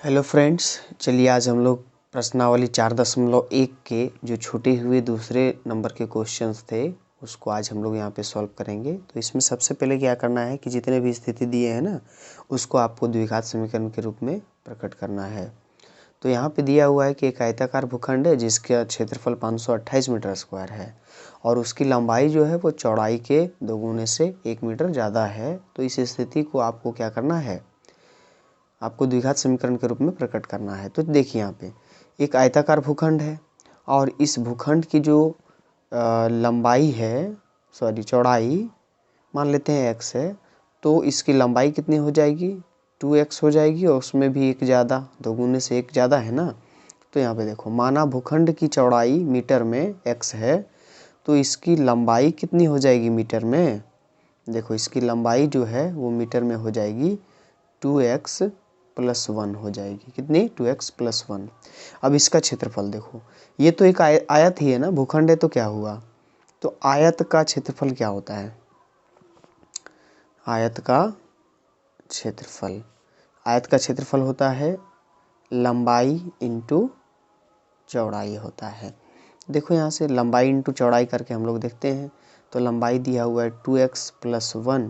Hello friends, चलिए आज हम लोग प्रश्नावली 4.1 के जो छूटे हुए दूसरे नंबर के क्वेश्चंस थे उसको आज हम लोग यहाँ पे सॉल्व करेंगे। तो इसमें सबसे पहले क्या करना है कि जितने भी स्थिति दिए हैं ना उसको आपको द्विघात समीकरण के रूप में प्रकट करना है। तो यहाँ पे दिया हुआ है कि एक आयताकार भूखंड है जिसका क्षेत्रफल 528 मीटर स्क्वायर है और उसकी लंबाई जो है वो चौड़ाई के दोगुने से 1 मीटर ज़्यादा है। तो इस स्थिति को आपको क्या करना है, आपको द्विघात समीकरण के रूप में प्रकट करना है। तो देखिए यहाँ पे एक आयताकार भूखंड है और इस भूखंड की जो लंबाई है, चौड़ाई मान लेते हैं x है, तो इसकी लंबाई कितनी हो जाएगी 2x हो जाएगी और उसमें भी एक ज़्यादा, दोगुने से एक ज़्यादा है ना। तो यहाँ पे देखो, माना भूखंड की चौड़ाई मीटर में x है तो इसकी लंबाई कितनी हो जाएगी मीटर में। देखो इसकी लंबाई जो है वो मीटर में हो जाएगी 2x + 1 हो जाएगी। कितनी 2x + 1। अब इसका क्षेत्रफल देखो, ये तो एक आयत ही है ना, भूखंड है तो क्या हुआ, तो आयत का क्षेत्रफल क्या होता है, आयत का क्षेत्रफल होता है लंबाई इंटू चौड़ाई होता है। देखो यहाँ से लंबाई इंटू चौड़ाई करके हम लोग देखते हैं तो लंबाई दिया हुआ है 2x + 1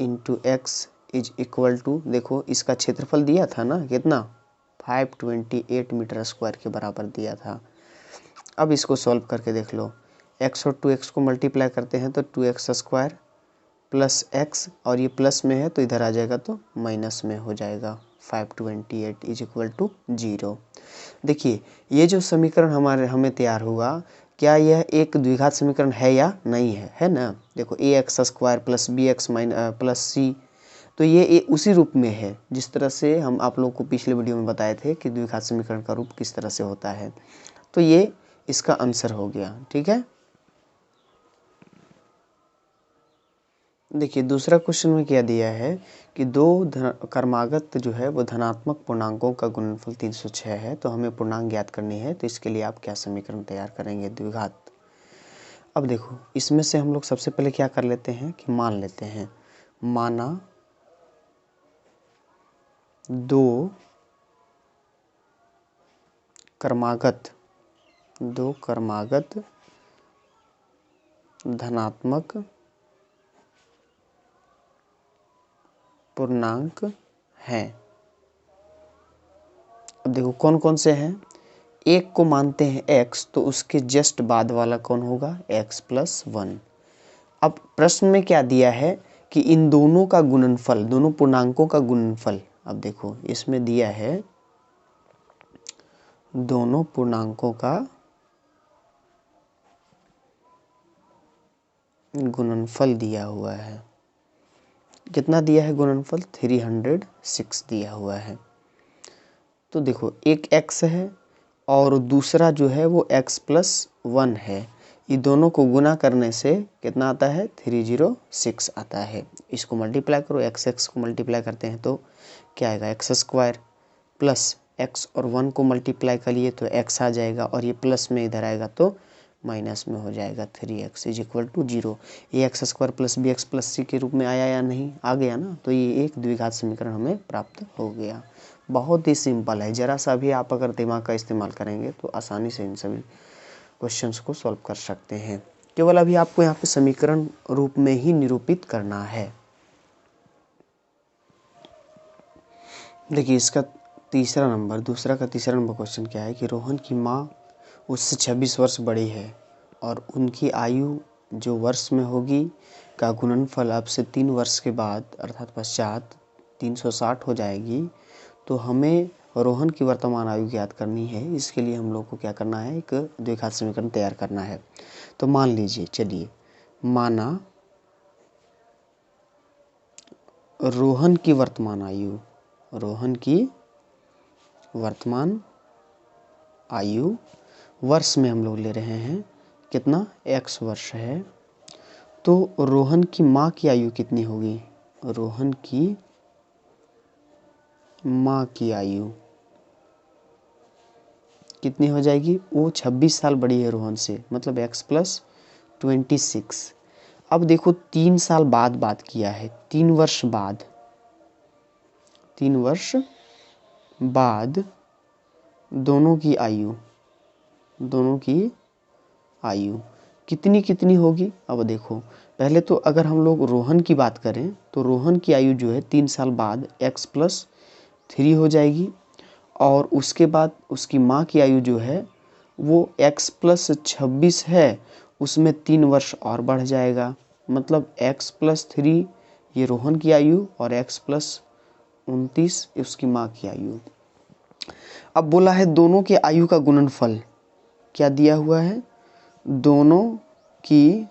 into x is equal to, देखो इसका क्षेत्रफल दिया था ना कितना 528 मीटर स्क्वायर के बराबर दिया था। अब इसको सॉल्व करके देख लो, x और 2x को मल्टीप्लाई करते हैं तो 2x² + x, और ये प्लस में है तो इधर आ जाएगा तो माइनस में हो जाएगा, 528 इज इक्वल टू 0। देखिए ये जो समीकरण हमें तैयार हुआ, क्या यह एक द्विघात समीकरण है या नहीं है ना। देखो ax² + bx + c, तो ये उसी रूप में है जिस तरह से हम आप लोगों को पिछले वीडियो में बताए थे कि द्विघात समीकरण का रूप किस तरह से होता है। तो ये इसका आंसर हो गया, ठीक है। देखिए दूसरा क्वेश्चन में क्या दिया है कि दो क्रमागत जो है वो धनात्मक पूर्णांकों का गुणनफल 306 है, तो हमें पूर्णांक ज्ञात करनी है। तो इसके लिए आप क्या समीकरण तैयार करेंगे द्विघात। अब देखो इसमें से हम लोग सबसे पहले क्या कर लेते हैं कि मान लेते हैं, माना दो क्रमागत धनात्मक पूर्णांक हैं। अब देखो कौन कौन से हैं, एक को मानते हैं x, तो उसके जस्ट बाद वाला कौन होगा x + 1। अब प्रश्न में क्या दिया है कि इन दोनों का गुणनफल, दोनों पूर्णांकों का गुणनफल। अब देखो इसमें दिया है दोनों पूर्णांकों का गुणनफल दिया हुआ है। कितना दिया है गुणनफल, 306 दिया हुआ है। तो देखो एक x है और दूसरा जो है वो x + 1 है, ये दोनों को गुना करने से कितना आता है 306 आता है। इसको मल्टीप्लाई करो, x को मल्टीप्लाई करते हैं तो क्या आएगा x² + x और 1 को मल्टीप्लाई करिए तो x आ जाएगा और ये प्लस में इधर आएगा तो माइनस में हो जाएगा 3x इज इक्वल टू 0। ये x² + bx + c के रूप में आया या नहीं, आ गया ना। तो ये एक द्विघात समीकरण हमें प्राप्त हो गया। बहुत ही सिंपल है, ज़रा सा भी आप अगर दिमाग का इस्तेमाल करेंगे तो आसानी से इन सभी क्वेश्चंस को सॉल्व कर सकते हैं। केवल अभी आपको यहाँ पे समीकरण रूप में ही निरूपित करना है। देखिए इसका दूसरा का तीसरा नंबर क्वेश्चन क्या है कि रोहन की माँ उससे 26 वर्ष बड़ी है और उनकी आयु जो वर्ष में होगी का गुणनफल अब से 3 वर्ष के बाद अर्थात पश्चात 360 हो जाएगी। तो हमें रोहन की वर्तमान आयु ज्ञात करनी है। इसके लिए हम लोग को क्या करना है, एक द्विघात समीकरण तैयार करना है। तो मान लीजिए, चलिए माना रोहन की वर्तमान आयु वर्ष में हम लोग ले रहे हैं, कितना x वर्ष है। तो रोहन की माँ की आयु कितनी होगी, रोहन की माँ की आयु कितनी हो जाएगी, वो 26 साल बड़ी है रोहन से, मतलब x + 26। अब देखो 3 साल बाद बात किया है, 3 वर्ष बाद बाद दोनों की आयु कितनी कितनी होगी। अब देखो पहले तो अगर हम लोग रोहन की बात करें तो रोहन की आयु जो है 3 साल बाद x+3 हो जाएगी, और उसके बाद उसकी माँ की आयु जो है वो x+26 है, उसमें 3 वर्ष और बढ़ जाएगा। मतलब x+3 ये रोहन की आयु और x+29 उसकी माँ की आयु। अब बोला है दोनों के आयु का गुणनफल, क्या दिया हुआ है, दोनों की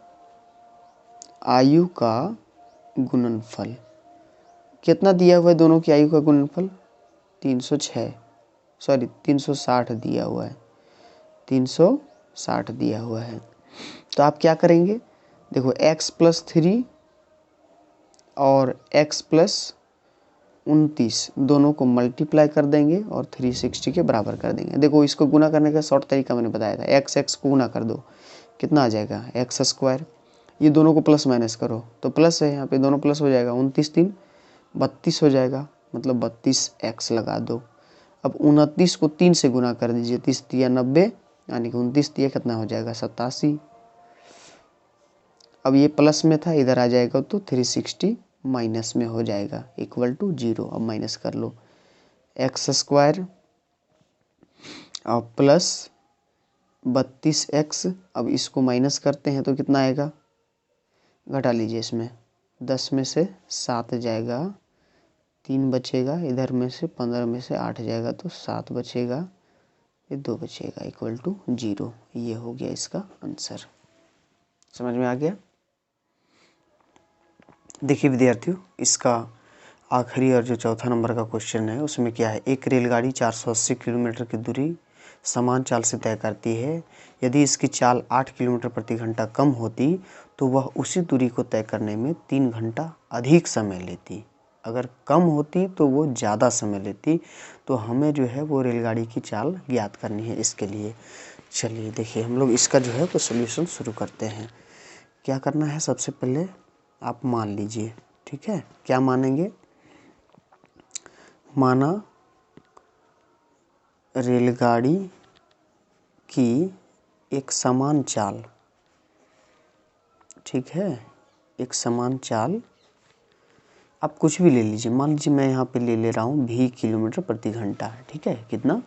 आयु का गुणनफल कितना दिया हुआ है, दोनों की आयु का गुणनफल 360 दिया हुआ है, 360 दिया हुआ है। तो आप क्या करेंगे, देखो x+3 और x+29 दोनों को मल्टीप्लाई कर देंगे और 360 के बराबर कर देंगे। देखो इसको गुना करने का शॉर्ट तरीका मैंने बताया था, x को गुना कर दो, कितना आ जाएगा x²। ये दोनों को प्लस माइनस करो तो प्लस है, यहाँ पे दोनों प्लस हो जाएगा, 29 3 32 हो जाएगा, मतलब 32x लगा दो। अब 29 को 3 से गुना कर दीजिए, 30 दिया 90, यानी कि 29 दिया कितना हो जाएगा 87। अब ये प्लस में था, इधर आ जाएगा तो 360 माइनस में हो जाएगा इक्वल टू 0। अब माइनस कर लो, x² और प्लस 32x, अब इसको माइनस करते हैं तो कितना आएगा, घटा लीजिए, इसमें 10 में से 7 जाएगा, 3 बचेगा, इधर में से 15 में से 8 जाएगा तो 7 बचेगा, ये 2 बचेगा इक्वल टू 0। ये हो गया इसका आंसर। समझ में आ गया। देखिए विद्यार्थियों, इसका आखिरी और जो चौथा नंबर का क्वेश्चन है उसमें क्या है, एक रेलगाड़ी 480 किलोमीटर की दूरी समान चाल से तय करती है। यदि इसकी चाल 8 किलोमीटर प्रति घंटा कम होती तो वह उसी दूरी को तय करने में 3 घंटा अधिक समय लेती। अगर कम होती तो वो ज़्यादा समय लेती। तो हमें जो है वो रेलगाड़ी की चाल ज्ञात करनी है इसके लिए। चलिए देखिए हम लोग इसका जो है वो सॉल्यूशन शुरू करते हैं। क्या करना है, सबसे पहले आप मान लीजिए, ठीक है, क्या मानेंगे, माना रेलगाड़ी की एक समान चाल, ठीक है, एक समान चाल, आप कुछ भी ले लीजिए, मान लीजिए मैं यहाँ पे ले रहा हूँ v किलोमीटर प्रति घंटा, ठीक है, कितना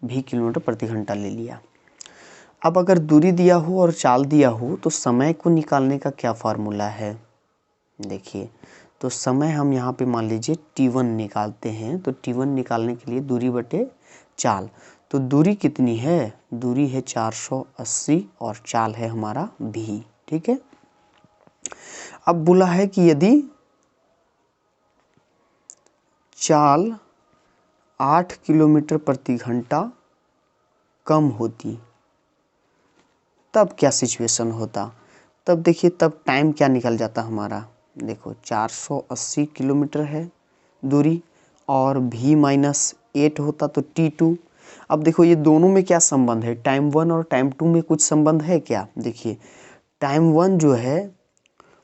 v किलोमीटर प्रति घंटा ले लिया। अब अगर दूरी दिया हो और चाल दिया हो तो समय को निकालने का क्या फार्मूला है, देखिए, तो समय हम यहाँ पे मान लीजिए t1 निकालते हैं। तो t1 निकालने के लिए दूरी बटे चाल, तो दूरी कितनी है, दूरी है 480 और चाल है हमारा v, ठीक है। अब बोला है कि यदि चाल 8 किलोमीटर प्रति घंटा कम होती तब क्या सिचुएशन होता। तब देखिए तब टाइम क्या निकल जाता हमारा, देखो 480 किलोमीटर है दूरी और v-8 होता तो t2। अब देखो ये दोनों में क्या संबंध है, टाइम 1 और टाइम 2 में कुछ संबंध है क्या, देखिए टाइम 1 जो है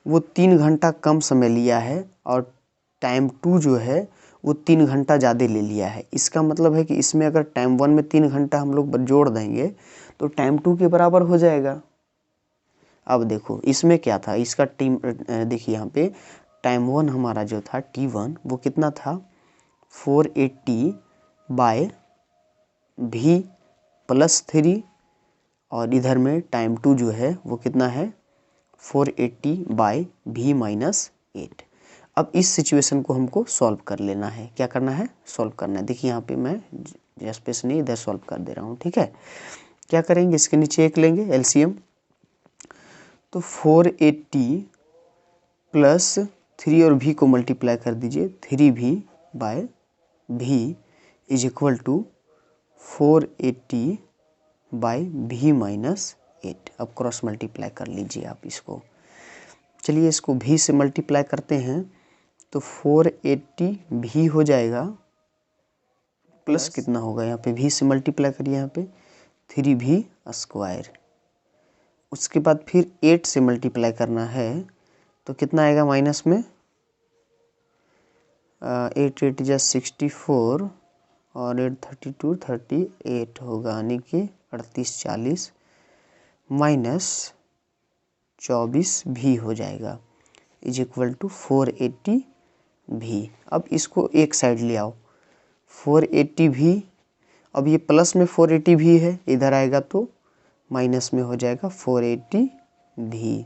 वो 3 घंटा कम समय लिया है और टाइम 2 जो है वो 3 घंटा ज़्यादा ले लिया है। इसका मतलब है कि इसमें अगर टाइम 1 में 3 घंटा हम लोग जोड़ देंगे तो टाइम 2 के बराबर हो जाएगा। अब देखो इसमें क्या था, इसका देखिए यहाँ पे टाइम 1 हमारा जो था t1 वो कितना था 480/v+3 और इधर में टाइम 2 जो है वो कितना है 480/v-8। अब इस सिचुएशन को हमको सॉल्व कर लेना है, क्या करना है, सॉल्व करना है। देखिए यहाँ पे मैं स्पेस नहीं इधर सॉल्व कर दे रहा हूँ, ठीक है। क्या करेंगे, इसके नीचे एक लेंगे एलसीएम, तो 480 प्लस 3 और v को मल्टीप्लाई कर दीजिए, 3v/v is equal to 480/v-8। अब क्रॉस मल्टीप्लाई कर लीजिए आप इसको। चलिए इसको v से मल्टीप्लाई करते हैं तो 480v हो जाएगा प्लस कितना होगा, यहाँ पे v से मल्टीप्लाई करिए, यहाँ पे 3v²। उसके बाद फिर 8 से मल्टीप्लाई करना है तो कितना आएगा माइनस में 8 8 जा 64 और 832 38 होगा, यानी कि 38 40 माइनस 24 भी हो जाएगा इज इक्वल टू 480 भी। अब इसको एक साइड ले आओ, 480 भी, अब ये प्लस में 480 भी है, इधर आएगा तो माइनस में हो जाएगा 480 भी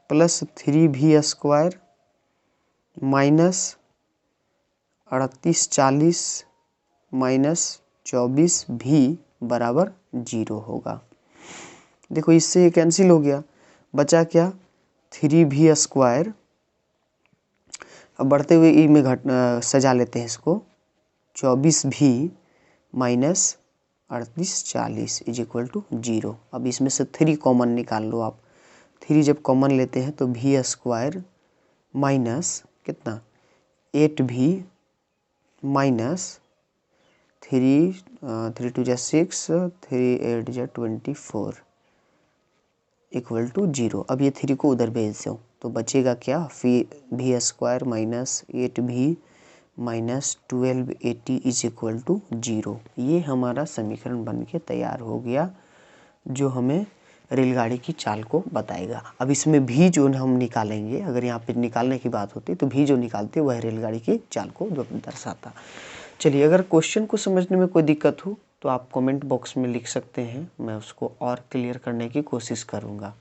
plus 3v square minus 38 40 minus 24 भी बराबर 0 होगा। देखो इससे ये कैंसिल हो गया, बचा क्या 3v स्क्वायर। अब बढ़ते हुए ई में सजा लेते हैं इसको, 24 भी माइनस 38 40 इज इक्वल टू 0। अब इसमें से 3 कॉमन निकाल लो आप, 3 जब कॉमन लेते हैं तो v स्क्वायर माइनस कितना 8v माइनस 3 2 6 3 8 24 इक्वल टू 0। अब ये 3 को उधर भेज दो तो बचेगा क्या, v square minus 8v minus 1280 is equal to 0। ये हमारा समीकरण बन के तैयार हो गया जो हमें रेलगाड़ी की चाल को बताएगा। अब इसमें भी जो हम निकालेंगे, अगर यहाँ पे निकालने की बात होती तो भी जो निकालते वह रेलगाड़ी की चाल को दर्शाता। चलिए, अगर क्वेश्चन को समझने में कोई दिक्कत हो तो आप कमेंट बॉक्स में लिख सकते हैं, मैं उसको और क्लियर करने की कोशिश करूँगा।